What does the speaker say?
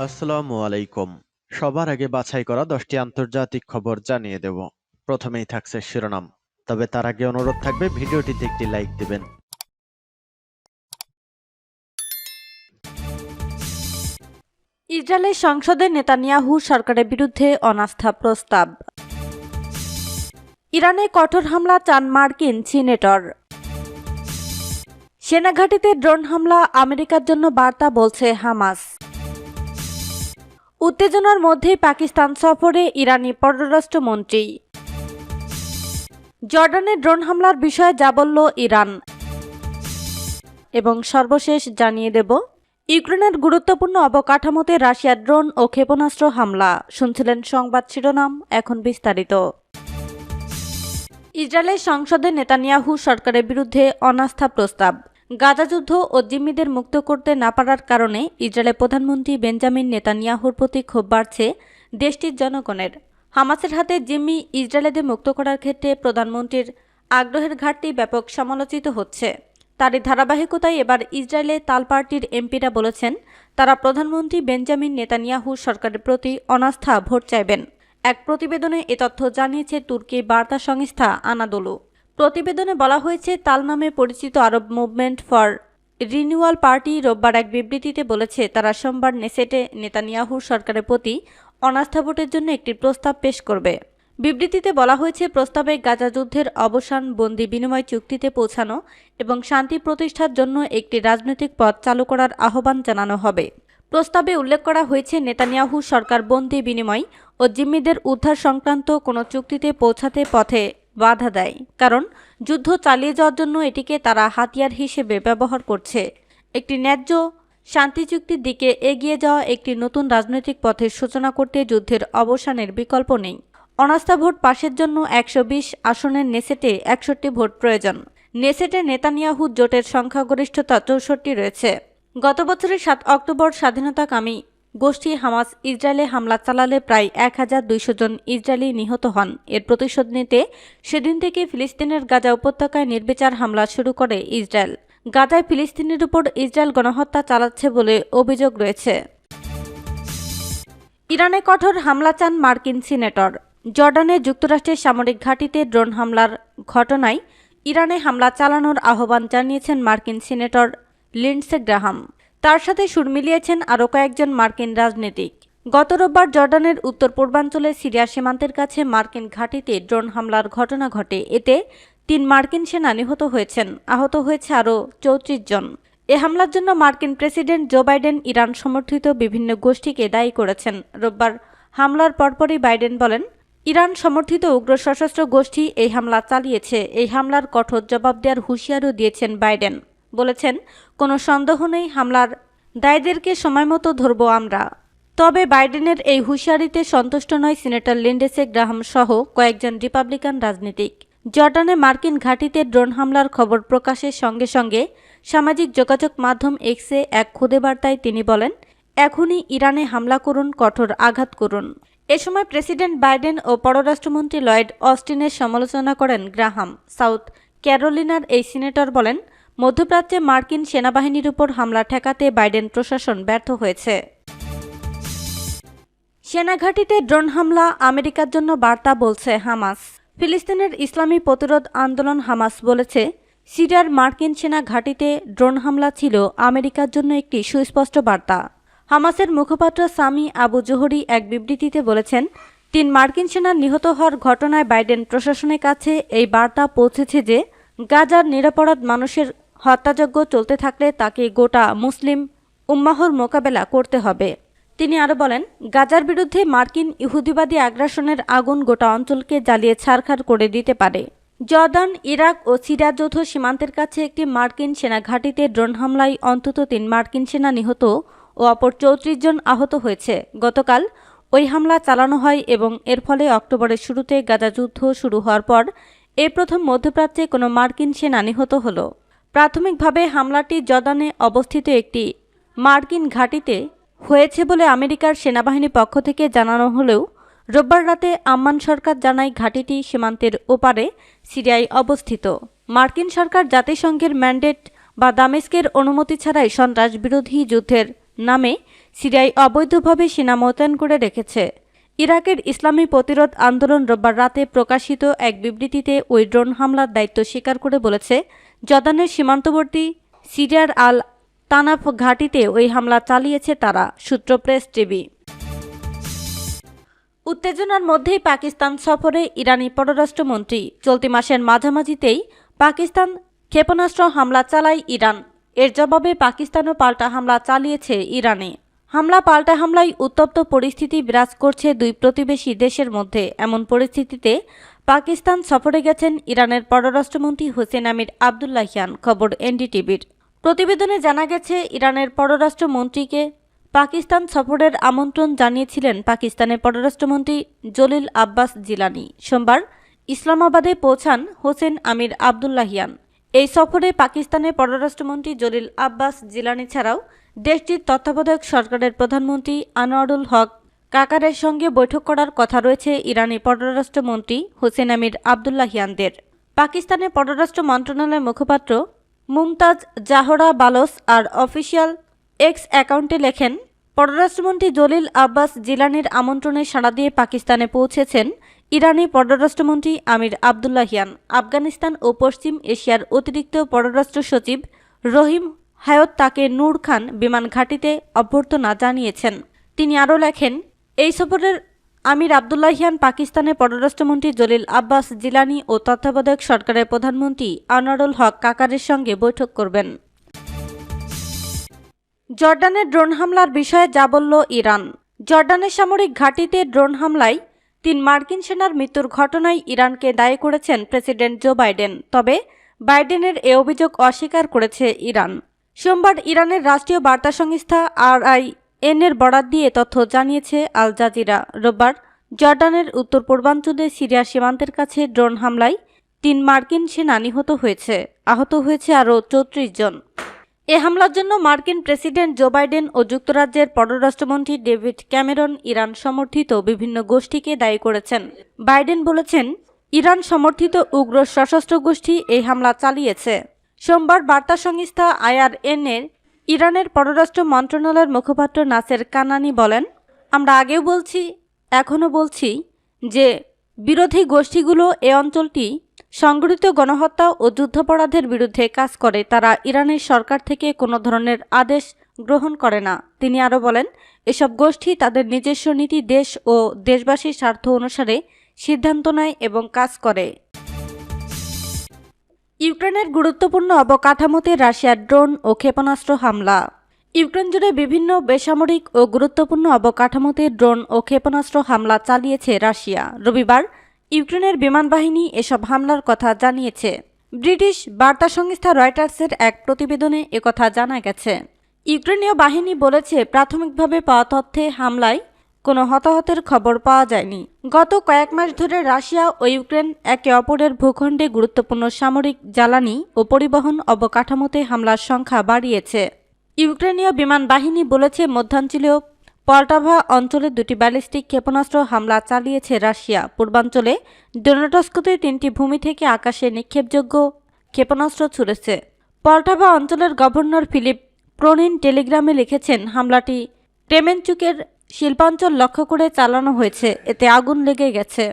আসসালামু আলাইকুম। সবার আগে বাছাই করা 10টি আন্তর্জাতিক খবর জানিয়ে দেব। প্রথমেই থাকছে শিরোনাম। তবে তার আগে অনুরোধ থাকবে ভিডিওটিতে একটি লাইক দিবেন। ইসরায়েলের সংসদে নেতানিয়াহু সরকারের বিরুদ্ধে অনাস্থা প্রস্তাব। ইরানে কঠোর হামলা চান মার্কিন সিনেটর। সেনাঘাঁটিতে ড্রোন হামলা আমেরিকার জন্য বার্তা বলছে হামাস। উত্তেজনার মধ্যেই পাকিস্তান সফরে ইরানি পররাষ্ট্রমন্ত্রী। জর্ডানে ড্রোন হামলার বিষয়ে যা বলল ইরান। এবং সর্বশেষ জানিয়ে দেব ইউক্রেনের গুরুত্বপূর্ণ অবকাঠামোতে রাশিয়ার ড্রোন ও ক্ষেপণাস্ত্র হামলা। শুনছিলেন সংবাদ শিরোনাম, এখন বিস্তারিত। ইসরায়েলের সংসদে নেতানিয়াহু সরকারের বিরুদ্ধে অনাস্থা প্রস্তাব। গাজা যুদ্ধ ও জিম্মিদের মুক্ত করতে না পারার কারণে ইসরায়েলের প্রধানমন্ত্রী বেঞ্জামিন নেতানিয়াহুর প্রতি ক্ষোভ বাড়ছে দেশটির জনগণের। হামাসের হাতে জিম্মি ইসরায়েলিদের মুক্ত করার ক্ষেত্রে প্রধানমন্ত্রীর আগ্রহের ঘাটতি ব্যাপক সমালোচিত হচ্ছে। তারই ধারাবাহিকতায় এবার ইসরায়েলে তাল পার্টির এমপিরা বলেছেন তারা প্রধানমন্ত্রী বেঞ্জামিন নেতানিয়াহু সরকারের প্রতি অনাস্থা ভোট চাইবেন। এক প্রতিবেদনে এ তথ্য জানিয়েছে তুর্কির বার্তা সংস্থা আনাদোলু। প্রতিবেদনে বলা হয়েছে তাল নামে পরিচিত আরব মুভমেন্ট ফর রিনিউয়াল পার্টি রোববার এক বিবৃতিতে বলেছে তারা সোমবার নেসেটে নেতানিয়াহু সরকারের প্রতি অনাস্থা ভোটের জন্য একটি প্রস্তাব পেশ করবে। বিবৃতিতে বলা হয়েছে প্রস্তাবে গাজা যুদ্ধের অবসান, বন্দি বিনিময় চুক্তিতে পৌঁছানো এবং শান্তি প্রতিষ্ঠার জন্য একটি রাজনৈতিক পথ চালু করার আহ্বান জানানো হবে। প্রস্তাবে উল্লেখ করা হয়েছে নেতানিয়াহু সরকার বন্দি বিনিময় ও জিম্মিদের উদ্ধার সংক্রান্ত কোনো চুক্তিতে পৌঁছাতে পথে বাধা দেয়, কারণ যুদ্ধ চালিয়ে যাওয়ার জন্য এটিকে তারা হাতিয়ার হিসেবে ব্যবহার করছে। একটি ন্যায্য শান্তি চুক্তির দিকে এগিয়ে যাওয়া একটি নতুন রাজনৈতিক পথের সূচনা করতে যুদ্ধের অবসানের বিকল্প নেই। অনাস্থা ভোট পাশের জন্য 120 আসনের নেসেটে 61 ভোট প্রয়োজন। নেসেটে নেতানিয়াহু জোটের সংখ্যাগরিষ্ঠতা 64 রয়েছে। গত বছরের 7 অক্টোবর স্বাধীনতাকামী গোষ্ঠী হামাস ইসরায়েলে হামলা চালালে প্রায় 1200 জন ইসরায়েলি নিহত হন। এর প্রতিশোধ নিতে সেদিন থেকে ফিলিস্তিনের গাজা উপত্যকায় নির্বিচার হামলা শুরু করে ইসরায়েল। গাজায় ফিলিস্তিনের উপর ইসরায়েল গণহত্যা চালাচ্ছে বলে অভিযোগ রয়েছে। ইরানে কঠোর হামলা চান মার্কিন সিনেটর। জর্ডানে যুক্তরাষ্ট্রের সামরিক ঘাঁটিতে ড্রোন হামলার ঘটনায় ইরানে হামলা চালানোর আহ্বান জানিয়েছেন মার্কিন সিনেটর লিন্ডসে গ্রাহাম। তার সাথে সুর মিলিয়েছেন আরও কয়েকজন মার্কিন রাজনীতিক। গত রোববার জর্ডানের উত্তর পূর্বাঞ্চলে সিরিয়া সীমান্তের কাছে মার্কিন ঘাঁটিতে ড্রোন হামলার ঘটনা ঘটে। এতে 3 মার্কিন সেনা নিহত হয়েছেন, আহত হয়েছে আরও 34 জন। এ হামলার জন্য মার্কিন প্রেসিডেন্ট জো বাইডেন ইরান সমর্থিত বিভিন্ন গোষ্ঠীকে দায়ী করেছেন। রোববার হামলার পরপরই বাইডেন বলেন, ইরান সমর্থিত উগ্র সশস্ত্র গোষ্ঠী এই হামলা চালিয়েছে। এই হামলার কঠোর জবাব দেওয়ার হুঁশিয়ারও দিয়েছেন বাইডেন। বলেছেন, কোনো সন্দেহ নেই হামলার দায়ীদেরকে সময়মতো ধরব আমরা। তবে বাইডেনের এই হুঁশিয়ারিতে সন্তুষ্ট নয় সিনেটর লিন্ডসে গ্রাহাম সহ কয়েকজন রিপাবলিকান রাজনীতিক। জর্ডানে মার্কিন ঘাঁটিতে ড্রোন হামলার খবর প্রকাশের সঙ্গে সঙ্গে সামাজিক যোগাযোগ মাধ্যম এক্সে এক খুদে বার্তায় তিনি বলেন, এখনই ইরানে হামলা করুন, কঠোর আঘাত করুন। এ সময় প্রেসিডেন্ট বাইডেন ও পররাষ্ট্রমন্ত্রী লয়েড অস্টিনের সমালোচনা করেন গ্রাহাম। সাউথ ক্যারোলিনার এই সিনেটর বলেন, মধ্যপ্রাচ্যে মার্কিন সেনাবাহিনীর উপর হামলা ঠেকাতে বাইডেন প্রশাসন ব্যর্থ হয়েছে। সেনাঘাঁটিতে ড্রোন হামলা আমেরিকার জন্য বার্তা বলছে হামাস। ফিলিস্তিনের ইসলামী প্রতিরোধ আন্দোলন হামাস বলেছে, সিরিয়ার মার্কিন সেনা ঘাঁটিতে ড্রোন হামলা ছিল আমেরিকার জন্য একটি সুস্পষ্ট বার্তা। হামাসের মুখপাত্র সামি আবু জোহরি এক বিবৃতিতে বলেছেন, 3 মার্কিন সেনা নিহত হওয়ার ঘটনায় বাইডেন প্রশাসনের কাছে এই বার্তা পৌঁছেছে যে গাজার নিরপরাধ মানুষের হত্যাযজ্ঞ চলতে থাকলে তাকে গোটা মুসলিম উম্মাহর মোকাবেলা করতে হবে। তিনি আরও বলেন, গাজার বিরুদ্ধে মার্কিন ইহুদিবাদী আগ্রাসনের আগুন গোটা অঞ্চলকে জ্বালিয়ে ছারখার করে দিতে পারে। জর্দান, ইরাক ও সিরিয়া যৌথ সীমান্তের কাছে একটি মার্কিন সেনা ঘাঁটিতে ড্রোন হামলায় অন্তত 3 মার্কিন সেনা নিহত ও অপর 34 জন আহত হয়েছে। গতকাল ওই হামলা চালানো হয় এবং এর ফলে অক্টোবরের শুরুতে গাজা যুদ্ধ শুরু হওয়ার পর এই প্রথম মধ্যপ্রাচ্যে কোনো মার্কিন সেনা নিহত হল। প্রাথমিকভাবে হামলাটি জর্দানে অবস্থিত একটি মার্কিন ঘাঁটিতে হয়েছে বলে আমেরিকার সেনাবাহিনীর পক্ষ থেকে জানানো হলেও রোববার রাতে আম্মান সরকার জানায় ঘাঁটিটি সীমান্তের ওপারে সিরিয়ায় অবস্থিত। মার্কিন সরকার জাতিসংঘের ম্যান্ডেট বা দামেস্কের অনুমতি ছাড়াই সন্ত্রাস বিরোধী যুদ্ধের নামে সিরিয়ায় অবৈধভাবে সেনা মোতায়েন করে রেখেছে। ইরাকের ইসলামী প্রতিরোধ আন্দোলন রোববার রাতে প্রকাশিত এক বিবৃতিতে ওই ড্রোন হামলার দায়িত্ব স্বীকার করে বলেছে, জর্ডানের সীমান্তবর্তী সিরিয়ার আল তানাফ ঘাঁটিতে ওই হামলা চালিয়েছে তারা। সূত্র প্রেস টিভি। উত্তেজনার মধ্যেই পাকিস্তান সফরে ইরানি পররাষ্ট্রমন্ত্রী। চলতি মাসের মাঝামাঝিতেই পাকিস্তান ক্ষেপণাস্ত্র হামলা চালায় ইরান। এর জবাবে পাকিস্তানও পাল্টা হামলা চালিয়েছে ইরানে। পাল্টা হামলায় উত্তপ্ত পরিস্থিতি বিরাজ করছে দুই প্রতিবেশী দেশের মধ্যে। এমন পরিস্থিতিতে পাকিস্তান সফরে গেছেন ইরানের পররাষ্ট্রমন্ত্রী হোসেন আমির আবদুল্লাহিয়ান। খবর এনডিটিভির। প্রতিবেদনে জানা গেছে, ইরানের পররাষ্ট্রমন্ত্রীকে পাকিস্তান সফরের আমন্ত্রণ জানিয়েছিলেন পাকিস্তানের পররাষ্ট্রমন্ত্রী জলিল আব্বাস জিলানি। সোমবার ইসলামাবাদে পৌঁছান হোসেন আমির আবদুল্লাহিয়ান। এই সফরে পাকিস্তানের পররাষ্ট্রমন্ত্রী জলিল আব্বাস জিলানি ছাড়াও দেশটির তত্ত্বাবধায়ক সরকারের প্রধানমন্ত্রী আনোয়ারুল হক কাকারের সঙ্গে বৈঠক করার কথা রয়েছে ইরানি পররাষ্ট্রমন্ত্রী হোসেন আমির আবদুল্লাহিয়ানদের। পাকিস্তানের পররাষ্ট্র মন্ত্রণালয়ের মুখপাত্র মুমতাজ জাহরা বালোস আর অফিসিয়াল এক্স অ্যাকাউন্টে লেখেন, পররাষ্ট্রমন্ত্রী জলিল আব্বাস জিলানির আমন্ত্রণে সাড়া দিয়ে পাকিস্তানে পৌঁছেছেন ইরানি পররাষ্ট্রমন্ত্রী আমির আবদুল্লাহিয়ান। আফগানিস্তান ও পশ্চিম এশিয়ার অতিরিক্ত পররাষ্ট্র সচিব রহিম হায়ত তাকে নূর খান বিমান ঘাঁটিতে অভ্যর্থনা জানিয়েছেন। তিনি আরও লেখেন, এই সফরের আমির আবদুল্লাহিয়ান পাকিস্তানের পররাষ্ট্রমন্ত্রী জলিল আব্বাস জিলানি ও তত্ত্বাবধায়ক সরকারের প্রধানমন্ত্রী আনোয়ারুল হক কাকারের সঙ্গে বৈঠক করবেন। জর্ডানের ড্রোন হামলার বিষয়ে যা বলল ইরান। জর্ডানের সামরিক ঘাঁটিতে ড্রোন হামলায় 3 মার্কিন সেনার মৃত্যুর ঘটনায় ইরানকে দায়ী করেছেন প্রেসিডেন্ট জো বাইডেন। তবে বাইডেনের এ অভিযোগ অস্বীকার করেছে ইরান। সোমবার ইরানের রাষ্ট্রীয় বার্তা সংস্থা RIN এর বরাত দিয়ে তথ্য জানিয়েছে আল জাজিরা। রোববার জর্ডানের উত্তর পূর্বাঞ্চলে সিরিয়া সীমান্তের কাছে ড্রোন হামলায় 3 মার্কিন সেনা নিহত হয়েছে। আহত হয়েছে আরও 34 জন। এ হামলার জন্য মার্কিন প্রেসিডেন্ট জো বাইডেন ও যুক্তরাজ্যের পররাষ্ট্রমন্ত্রী ডেভিড ক্যামেরন ইরান সমর্থিত বিভিন্ন গোষ্ঠীকে দায়ী করেছেন। বাইডেন বলেছেন, ইরান সমর্থিত উগ্র সশস্ত্র গোষ্ঠী এই হামলা চালিয়েছে। সোমবার বার্তা সংস্থা IRN এর ইরানের পররাষ্ট্র মন্ত্রণালয়ের মুখপাত্র নাসের কানানি বলেন, আমরা আগেও বলছি, এখনও বলছি যে বিরোধী গোষ্ঠীগুলো এ অঞ্চলটি সংগঠিত গণহত্যা ও যুদ্ধাপরাধের বিরুদ্ধে কাজ করে। তারা ইরানের সরকার থেকে কোনো ধরনের আদেশ গ্রহণ করে না। তিনি আরও বলেন, এসব গোষ্ঠী তাদের নিজস্ব নীতি, দেশ ও দেশবাসীর স্বার্থ অনুসারে সিদ্ধান্ত নেয় এবং কাজ করে। ইউক্রেনের গুরুত্বপূর্ণ অবকাঠামোতে রাশিয়ার ড্রোন ও ক্ষেপণাস্ত্র হামলা। ইউক্রেন জুড়ে বিভিন্ন বেসামরিক ও গুরুত্বপূর্ণ অবকাঠামোতে ড্রোন ও ক্ষেপণাস্ত্র হামলা চালিয়েছে রাশিয়া। রবিবার ইউক্রেনের বিমান বাহিনী এসব হামলার কথা জানিয়েছে। ব্রিটিশ বার্তা সংস্থা রয়টার্সের এক প্রতিবেদনে একথা জানা গেছে। ইউক্রেনীয় বাহিনী বলেছে, প্রাথমিকভাবে পাওয়া তথ্যে হামলায় কোনো হতাহতের খবর পাওয়া যায়নি। গত কয়েক মাস ধরে রাশিয়া ও ইউক্রেন একে অপরের ভূখণ্ডে গুরুত্বপূর্ণ সামরিক, জ্বালানি ও পরিবহন অবকাঠামোতে হামলার সংখ্যা বাড়িয়েছে। ইউক্রেনীয় বিমান বাহিনী বলেছে, মধ্যাঞ্চলীয় পল্টাভা অঞ্চলে 2টি ব্যালিস্টিক ক্ষেপণাস্ত্র হামলা চালিয়েছে রাশিয়া। পূর্বাঞ্চলে ডোনেটস্কতে 3টি ভূমি থেকে আকাশে নিক্ষেপযোগ্য ক্ষেপণাস্ত্র ছুড়েছে। পল্টাভা অঞ্চলের গভর্নর ফিলিপ ক্রোনিন টেলিগ্রামে লিখেছেন, হামলাটি ক্রেমেনচুকের শিল্পাঞ্চল লক্ষ্য করে চালানো হয়েছে। এতে আগুন লেগে গেছে।